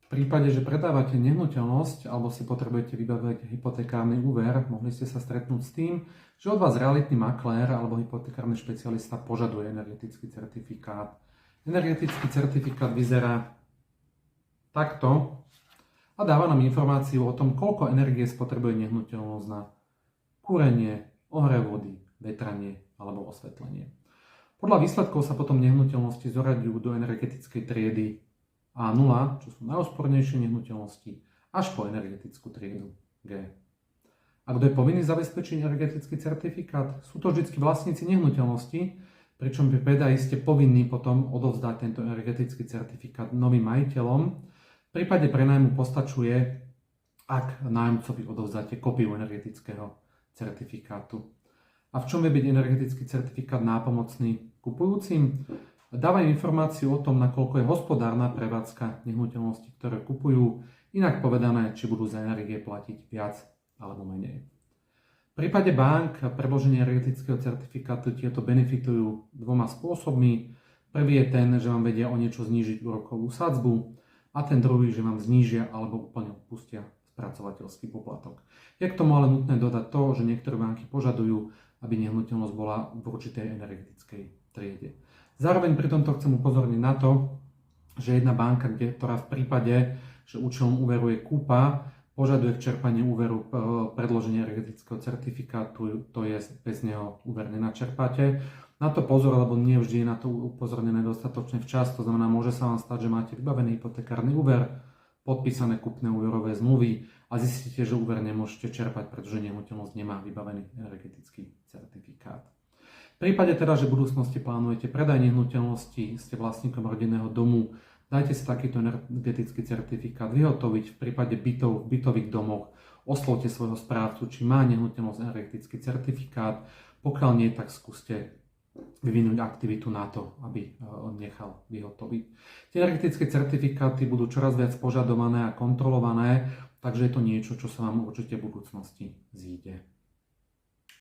V prípade, že predávate nehnuteľnosť alebo si potrebujete vybaviť hypotekárny úver, mohli ste sa stretnúť s tým, že od vás realitný maklér alebo hypotekárny špecialista požaduje energetický certifikát. Energetický certifikát vyzerá takto a dáva nám informáciu o tom, koľko energie spotrebuje nehnuteľnosť na kúrenie, ohrev vody, vetranie alebo osvetlenie. Podľa výsledkov sa potom nehnuteľnosti zoraďujú do energetickej triedy A0, čo sú najúspornejšie nehnuteľnosti, až po energetickú triedu G. A kto je povinný zabezpečiť energetický certifikát? Sú to vždy vlastníci nehnuteľnosti, pričom pri predaji ste povinní potom odovzdať tento energetický certifikát novým majiteľom. V prípade prenajmu postačuje, ak nájomcovi odovzdáte kópiu energetického certifikátu. A v čom je byť energetický certifikát nápomocný kupujúcim? Dáva informáciu o tom, nakoľko je hospodárna prevádzka nehnuteľnosti, ktoré kupujú, inak povedané, či budú za energie platiť viac alebo menej. V prípade bank predloženie energetického certifikátu tieto benefitujú dvoma spôsobmi. Prvý je ten, že vám vedia o niečo znížiť úrokovú sadzbu a ten druhý, že vám znížia alebo úplne odpustia spracovateľský poplatok. Je k tomu ale nutné dodať to, že niektoré banky požadujú, aby nehnuteľnosť bola v určitej energetickej triede. Zároveň pri tomto chcem upozorniť na to, že jedna banka, ktorá v prípade, že účelom úveru je kúpa, požaduje k čerpaniu úveru predloženie energetického certifikátu, to je bez neho úver nenačerpáte. Na to pozor, lebo nie vždy je na to upozornené dostatočne včas, to znamená, môže sa vám stať, že máte vybavený hypotekárny úver, podpísané kúpne úverové zmluvy a zistíte, že úver nemôžete čerpať, pretože nehnuteľnosť nemá vybavený energetický certifikát. V prípade teda, že v budúcnosti plánujete predaj nehnuteľnosti, ste vlastníkom rodinného domu, dajte si takýto energetický certifikát vyhotoviť. V prípade bytov v bytových domoch oslovte svojho správcu, či má nehnuteľnosť energetický certifikát. Pokiaľ nie, tak skúste vyvinúť aktivitu na to, aby on nechal vyhotoviť. Tie energetické certifikáty budú čoraz viac požadované a kontrolované, takže je to niečo, čo sa vám určite v budúcnosti zíde.